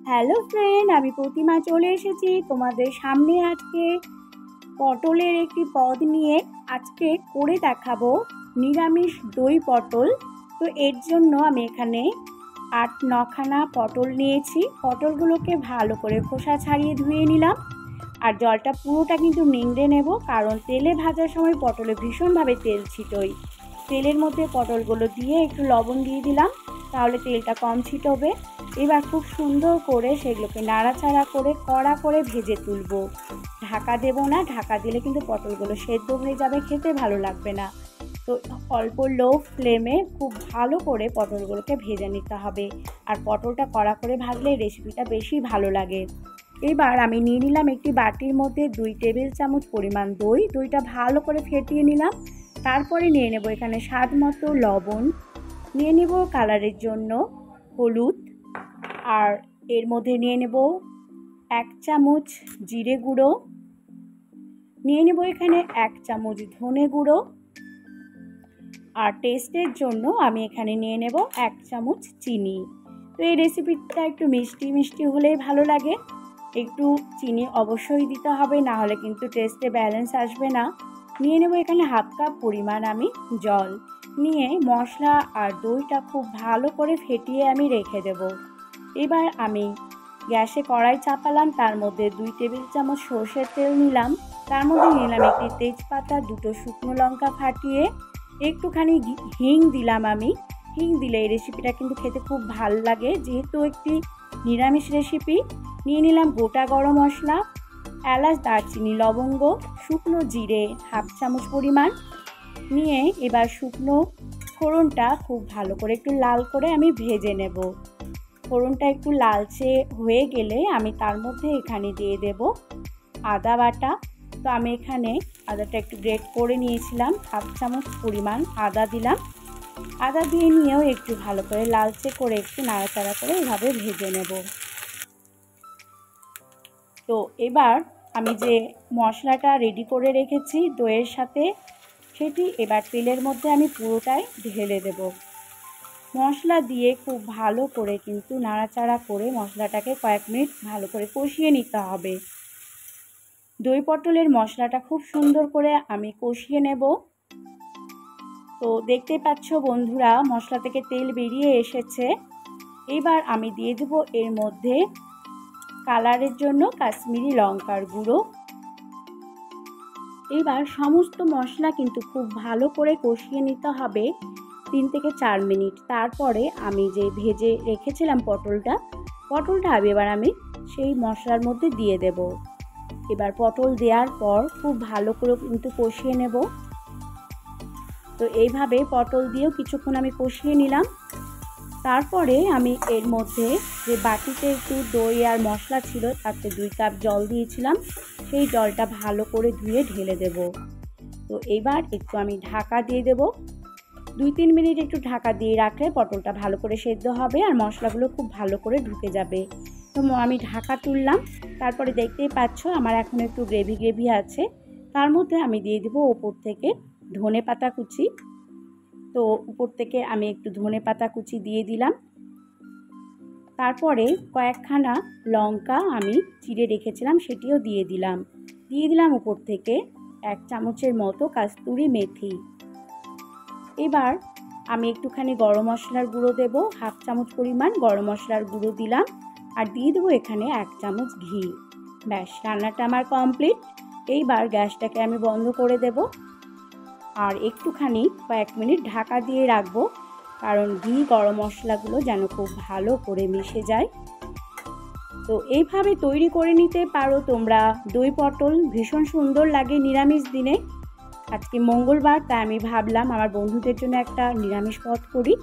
Hello friend, আমি প্রতিমা চলে এসেছি তোমাদের সামনে। আজকে পটলের একটি পদ নিয়ে আজকে করে দেখাবো নিরামিষ দই পটল। তো এর জন্য আমি এখানে 8-9খানা পটল নিয়েছি। পটলগুলোকে ভালো করে খোসা ছাড়িয়ে ধুয়ে নিলাম। আর জলটা পুরোটা কিন্তু নিংড়ে নেব, কারণ তেলে ভাজার সময় পটলে ভীষণভাবে তেল ছিটোই। তেলের মধ্যে পটলগুলো দিয়ে একটু লবণ দিয়ে দিলাম, তাহলে তেলটা কম ছিটবে। এবার খুব সুন্দর করে সেগুলোকে নাড়াচাড়া করে কড়া করে ভেজে তুলব। ঢাকা দেব না, ঢাকা দিলে কিন্তু পটলগুলো সেদ্ধ হয়ে যাবে, খেতে ভালো লাগবে না। তো অল্প লো ফ্লেমে খুব ভালো করে পটলগুলোকে ভেজে নিতে হবে। আর পটলটা কড়া করে ভাজলে রেসিপিটা বেশি ভালো লাগে। এবার আমি নিয়ে নিলাম একটি বাটির মধ্যে 2 টেবিল চামচ পরিমাণ দই। দইটা ভালো করে ফেটিয়ে নিলাম। তারপরে নিয়ে নেব এখানে স্বাদ মতো লবণ, নিয়ে নেব কালারের জন্য হলুদ, আর এর মধ্যে নিয়ে নেব 1 চামচ জিরে গুঁড়ো, নিয়ে নেব এখানে 1 চামচ ধনে গুঁড়ো, আর টেস্টের জন্য আমি এখানে নিয়ে নেব 1 চামচ চিনি। তো এই রেসিপিটা একটু মিষ্টি মিষ্টি হলেই ভালো লাগে। একটু চিনি অবশ্যই দিতে হবে, না হলে কিন্তু টেস্টে ব্যালেন্স আসবে না। নিয়ে নেব এখানে 1/2 কাপ পরিমাণ আমি জল। নিয়ে মশলা আর দইটা খুব ভালো করে ফেটিয়ে আমি রেখে দেব। এবার আমি গ্যাসে কড়াই চাপালাম, তার মধ্যে 2 টেবিল চামচ সরষের তেল নিলাম। তার মধ্যে নিলাম একটি তেজপাতা, 2টো শুকনো লঙ্কা ফাটিয়ে, একটুখানি হিং দিলাম আমি। হিং দিলে এই রেসিপিটা কিন্তু খেতে খুব ভালো লাগে, যেহেতু একটি নিরামিষ রেসিপি। নিয়ে নিলাম গোটা গরম মশলা, এলাচ, দারচিনি, লবঙ্গ, শুকনো জিরে 1/2 চামচ পরিমাণ নিয়ে এবার শুকনো ফোড়নটা খুব ভালো করে একটু লাল করে আমি ভেজে নেব। ফোড়নটা একটু লালচে হয়ে গেলে আমি তার মধ্যে এখানে দিয়ে দেব আদা বাটা। তো আমি এখানে আদাটা একটু গ্রেট করে নিয়েছিলাম, 1/2 চামচ পরিমাণ আদা দিলাম। আদা দিয়ে নিয়েও একটু ভালো করে লালচে করে একটু নাড়াচাড়া করে এভাবে ভেজে নেব। তো এবার আমি যে মশলাটা রেডি করে রেখেছি দইয়ের সাথে, সেটি এবার তেলের মধ্যে আমি পুরোটাই ঢেলে দেব। মশলা দিয়ে খুব ভালো করে কিন্তু নাড়াচাড়া করে মশলাটাকে কয়েক মিনিট ভালো করে কষিয়ে নিতে হবে। দই পটলের মশলাটা খুব সুন্দর করে আমি কষিয়ে নেব। তো দেখতেই পাচ্ছ বন্ধুরা, মশলা থেকে তেল বেরিয়ে এসেছে। এবার আমি দিয়ে দেব এর মধ্যে কালারের জন্য কাশ্মীরি লঙ্কার গুঁড়ো। এবার সমস্ত মশলা কিন্তু খুব ভালো করে কষিয়ে নিতে হবে 3 থেকে 4 মিনিট। তারপরে আমি যে ভেজে রেখেছিলাম পটলটা এবার আমি সেই মশলার মধ্যে দিয়ে দেব। এবার পটল দেওয়ার পর খুব ভালো করে কিন্তু কষিয়ে নেব। তো এইভাবে পটল দিয়েও কিছুক্ষণ আমি কষিয়ে নিলাম। তারপরে আমি এর মধ্যে যে বাটিতে একটু দই আর মশলা ছিল, তাতে 2 কাপ জল দিয়েছিলাম, সেই জলটা ভালো করে ধুয়ে ঢেলে দেব। তো এবার একটু আমি ঢাকা দিয়ে দেব। 2-3 মিনিট একটু ঢাকা দিয়ে রাখলে পটলটা ভালো করে সেদ্ধ হবে আর মশলাগুলো খুব ভালো করে ঢুকে যাবে। তো আমি ঢাকা তুললাম। তারপরে দেখতেই পাচ্ছ আমার এখন একটু গ্রেভি আছে। তার মধ্যে আমি দিয়ে দেব ওপর থেকে ধনে পাতা কুচি। তো উপর থেকে আমি একটু ধনে পাতা কুচি দিয়ে দিলাম। তারপরে কয়েকখানা লঙ্কা আমি চিড়ে রেখেছিলাম, সেটিও দিয়ে দিলাম উপর থেকে 1 চামচের মতো কাস্তুরি মেথি। এবার আমি একটুখানি গরম মশলার গুঁড়ো দেব, 1/2 চামচ পরিমাণ গরম মশলার গুঁড়ো দিলাম। আর দিয়ে দেবো এখানে 1 চামচ ঘি। ব্যাস, রান্নাটা আমার কমপ্লিট। এইবার গ্যাসটাকে আমি বন্ধ করে দেব আর একটুখানি কয়েক মিনিট ঢাকা দিয়ে রাখবো, কারণ ঘি গরম মশলাগুলো যেন খুব ভালো করে মিশে যায়। তো এইভাবে তৈরি করে নিতে পারো তোমরা দই পটল, ভীষণ সুন্দর লাগে নিরামিষ দিনে। আজকে মঙ্গলবার, তাই আমি ভাবলাম আমার বন্ধুদের জন্য একটা নিরামিষ পদ করি।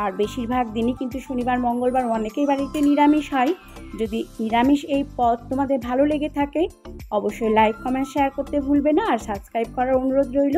আর বেশিরভাগ দিনই কিন্তু শনিবার মঙ্গলবার অনেকেই বাড়িতে নিরামিষ হয়। যদি নিরামিষ এই পদ তোমাদের ভালো লেগে থাকে, অবশ্যই লাইক, কমেন্ট, শেয়ার করতে ভুলবে না। আর সাবস্ক্রাইব করার অনুরোধ রইল।